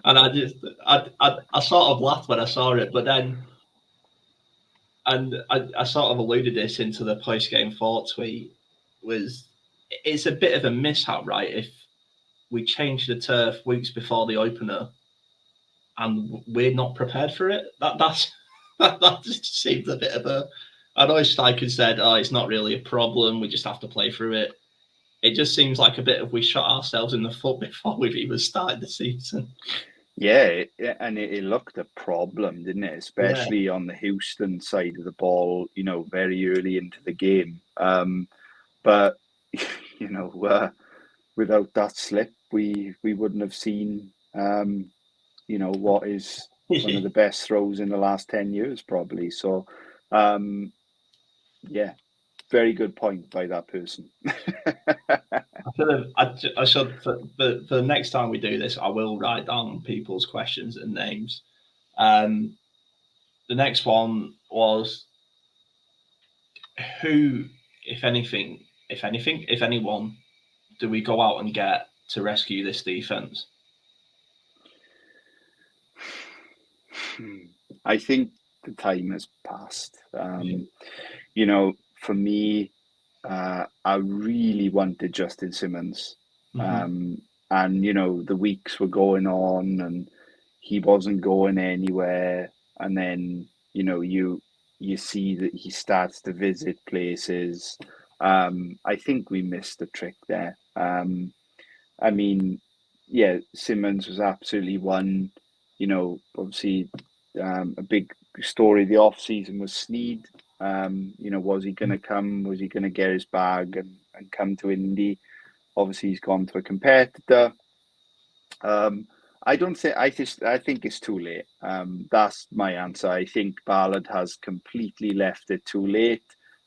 And I sort of laughed when I saw it, but then, and I sort of alluded this into the post-game thought tweet, it's a bit of a mishap, right? If we change the turf weeks before the opener and we're not prepared for it, that just seems a bit of a, I know Steichen said, it's not really a problem, we just have to play through it. It just seems like a bit of we shot ourselves in the foot before we've even started the season. Yeah, and it looked a problem, didn't it? Especially on the Houston side of the ball, very early into the game. But, without that slip, we wouldn't have seen, what is one of the best throws in the last 10 years, probably. So, yeah, very good point by that person. I should for the next time we do this, I will write down people's questions and names. The next one was, who, if anyone, do we go out and get to rescue this defence? I think the time has passed. You know, for me, I really wanted Justin Simmons. And, you know, the weeks were going on and he wasn't going anywhere. And then, you know, you see that he starts to visit places. I think we missed the trick there. I mean, yeah, Simmons was absolutely one. You know, obviously, a big story of the off season was Sneed. You know, was he going to come? Was he going to get his bag and come to Indy? Obviously, he's gone to a competitor. I don't think. I think it's too late. That's my answer. I think Ballard has completely left it too late,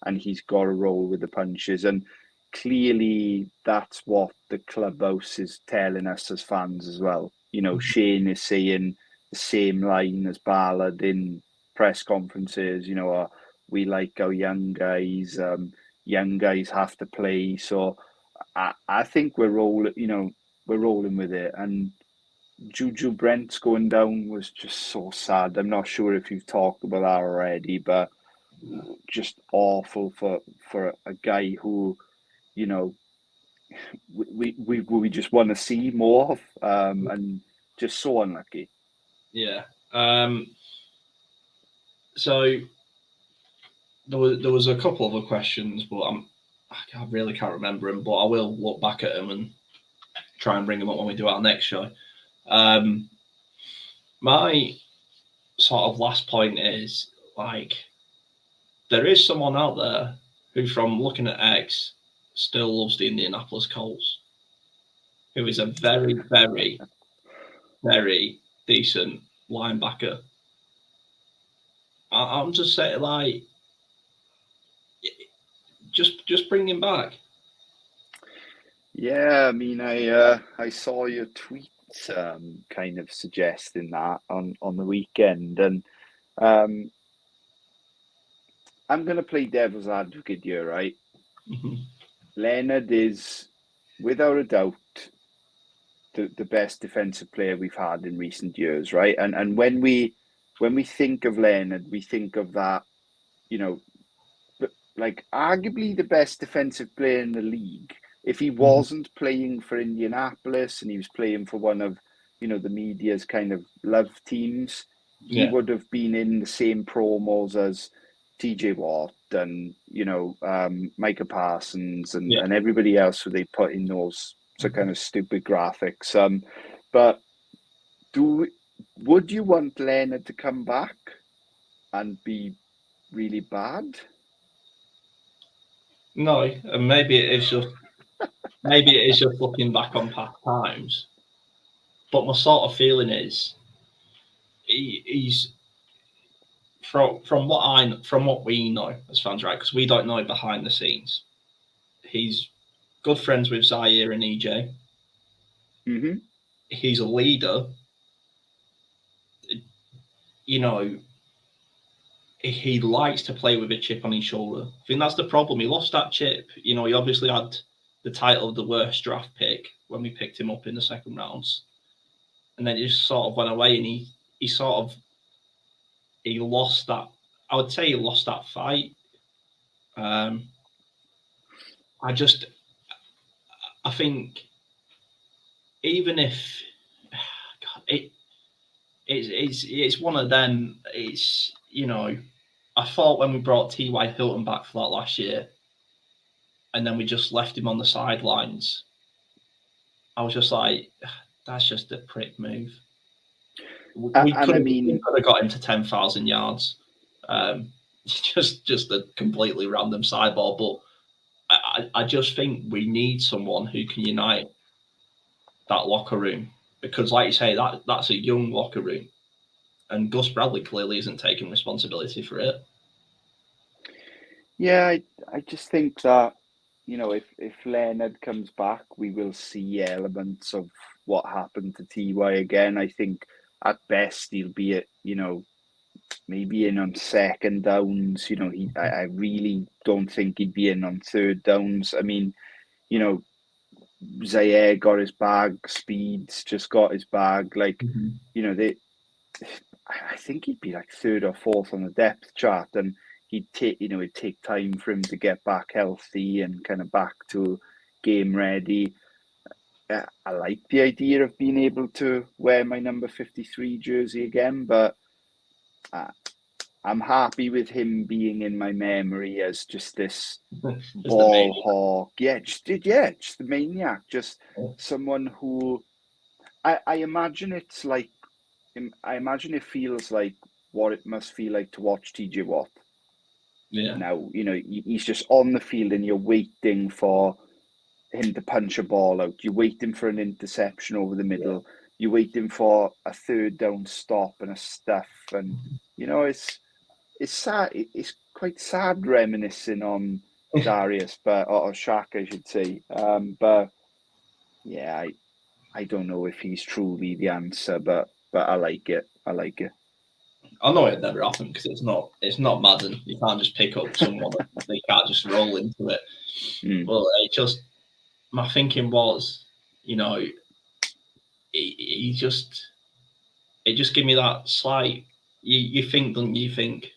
and he's got to roll with the punches. And clearly, that's what the clubhouse is telling us as fans as well. You know, Shane is saying the same line as Ballard in press conferences. You know, we like our young guys. Young guys have to play. So I think we're rolling. You know, we're rolling with it. And Juju Brent's going down was just so sad. I'm not sure if you've talked about that already, but just awful for a guy who, you know, we just want to see more of, and just so unlucky. Yeah. So there was a couple of other questions, but I really can't remember them. But I will look back at them and try and bring them up when we do our next show. My sort of last point is, like, there is someone out there who, from looking at X, still loves the Indianapolis Colts, who is a very, very, very decent linebacker. I'm just saying, like, just bring him back. Yeah, I mean, I saw your tweet kind of suggesting that on the weekend, and I'm going to play devil's advocate here, right? Leonard is, without a doubt, the best defensive player we've had in recent years, right? And when we think of Leonard, we think of that, you know, like arguably the best defensive player in the league. If he wasn't playing for Indianapolis and he was playing for one of, you know, the media's kind of love teams, he would have been in the same promos as TJ Watt and, you know, Micah Parsons and everybody else who they put in those kind of stupid graphics. But would you want Leonard to come back and be really bad? No, and maybe it is just looking back on past times. But my sort of feeling is he's from what we know as fans, right? Because we don't know behind the scenes. He's good friends with Zaire and EJ. He's a leader. You know, he likes to play with a chip on his shoulder. I think that's the problem. He lost that chip. You know, he obviously had the title of the worst draft pick when we picked him up in the second rounds. And then he just sort of went away and he lost that. I would say he lost that fight. I think even if it's one of them, it's, you know, I thought when we brought T.Y. Hilton back for that last year and then we just left him on the sidelines, I was just like, that's just a prick move. We could have got him to 10,000 yards. Just a completely random sideball. But I just think we need someone who can unite that locker room. Because, like you say, that's a young locker room. And Gus Bradley clearly isn't taking responsibility for it. Yeah, I just think that, you know, if Leonard comes back, we will see elements of what happened to TY again. I think at best he'll be at, you know, maybe in on second downs. You know, I really don't think he'd be in on third downs. I mean, you know, Zaire got his bag. Speeds just got his bag. Like, you know, I think he'd be like third or fourth on the depth chart, and it'd take time for him to get back healthy and kind of back to game ready. I like the idea of being able to wear my number 53 jersey again, but I'm happy with him being in my memory as just this ball hawk. Yeah, just the maniac. Just someone who I imagine it's like. I imagine it feels like what it must feel like to watch TJ Watt. Yeah. Now, you know, he's just on the field and you're waiting for him to punch a ball out. You're waiting for an interception over the middle. You're waiting for a third down stop and a stuff. And, you know, it's sad. It's quite sad reminiscing on Darius, or Shaq, I should say. But yeah, I don't know if he's truly the answer, but I like it. I like it. I know it never happened because it's not Madden. You can't just pick up someone. They can't just roll into it. But my thinking was, you know, it just gave me that slight. You think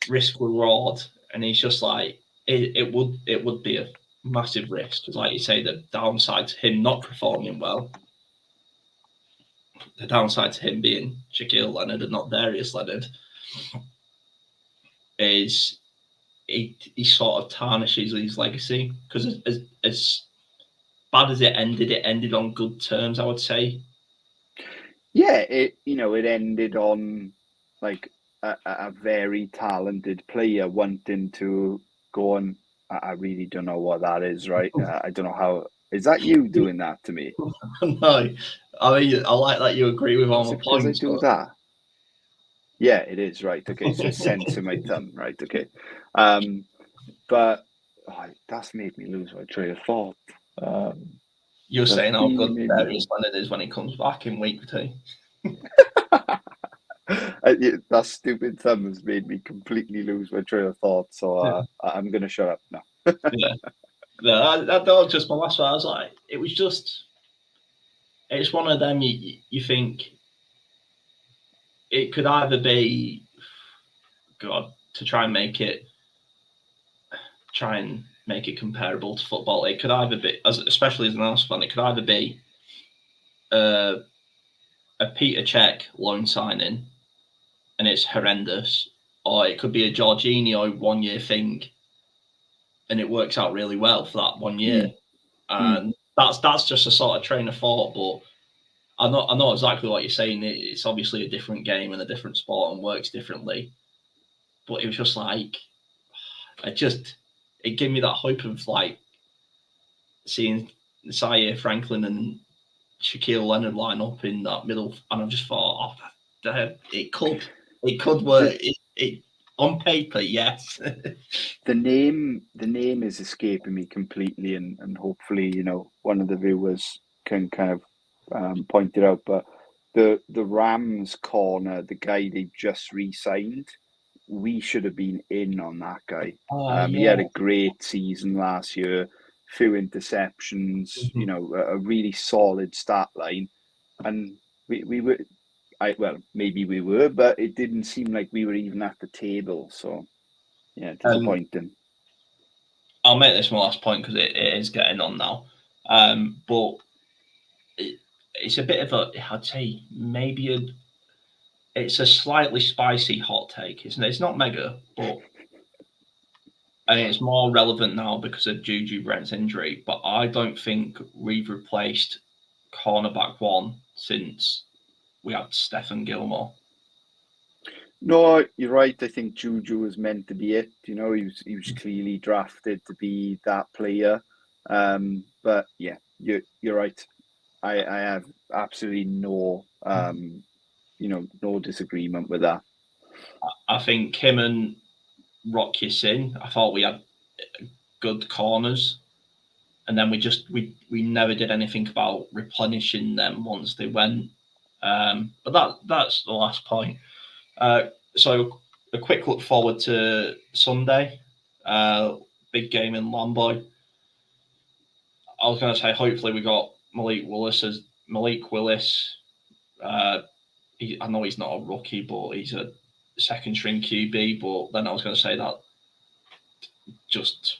risk reward, and he's just like it would be a massive risk because, like you say, the downside to him not performing well. The downside to him being Shaquille Leonard and not Darius Leonard is he sort of tarnishes his legacy because as bad as it ended on good terms, I would say. Yeah, it ended on like a very talented player wanting to go on. I really don't know what that is, right? I don't know how. Is that you doing that to me? No, I mean I like that you agree with all my points. I do that. Yeah, it is right. Okay, so censor my thumb, right? Okay, but that's made me lose my train of thought. You're saying how good Darius Leonard is when he comes back in week 2. That stupid thumb has made me completely lose my train of thought. So I'm going to shut up now. Yeah, no, that was just my last one. I was like, it's one of them. You think it could either be, God, to try and make it comparable to football. It could either be, especially as an Arsenal fan, it could either be a Peter Cech loan signing, and it's horrendous, or it could be a Jorginho 1 year thing, and it works out really well for that 1 year. And that's just a sort of train of thought. But I know exactly what you're saying. It's obviously a different game and a different sport and works differently. But it was just like it gave me that hope of like seeing Zaire Franklin and Shaquille Leonard line up in that middle, and I just thought, it could work. It on paper, yes. The name is escaping me completely, and hopefully, one of the viewers can kind of point it out. But the Rams corner, the guy they just re-signed, we should have been in on that guy. He had a great season last year, few interceptions, a really solid stat line, and we were. Maybe we were, but it didn't seem like we were even at the table. So, yeah, disappointing. I'll make this my last point because it is getting on now. But it's a bit of I'd say maybe it's a slightly spicy hot take, isn't it? It's not mega, but and it's more relevant now because of Juju Brent's injury. But I don't think we've replaced cornerback 1 since we had Stephen Gilmore. No, you're right. I think Juju was meant to be it. He was clearly drafted to be that player. But yeah, you're right. I have absolutely no no disagreement with that. I think him and Rock Sin, I thought we had good corners, and then we never did anything about replenishing them once they went. But that's the last point. So a quick look forward to Sunday, big game in Lambeau. I was going to say, hopefully we got Malik Willis. I know he's not a rookie, but he's a second string QB. But then I was going to say that just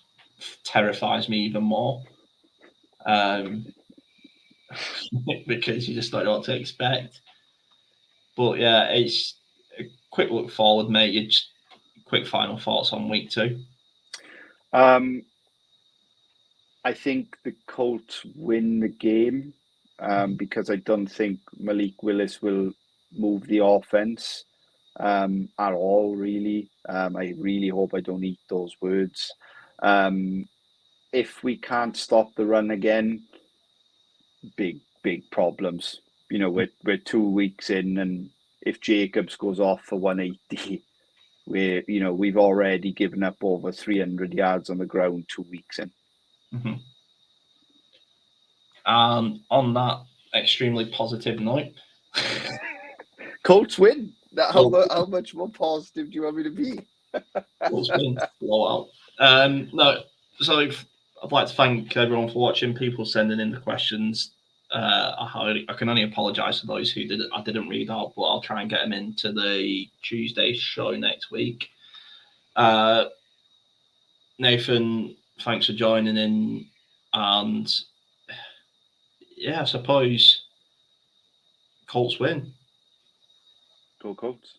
terrifies me even more, because you just don't know what to expect. But yeah, it's a quick look forward, mate. Just quick final thoughts on week 2. I think the Colts win the game because I don't think Malik Willis will move the offense at all, really. I really hope I don't eat those words. If we can't stop the run again, big problems. We're 2 weeks in, and if Jacobs goes off for 180, we've already given up over 300 yards on the ground 2 weeks in. Mm-hmm. And on that extremely positive note, Colts win. How much more positive do you want me to be? Colts win, blowout. No, so I'd like to thank everyone for watching. People sending in the questions. I can only apologise to those who I didn't read out, but I'll try and get them into the Tuesday show next week. Nathan, thanks for joining in, and yeah, I suppose Colts win. Go Colts.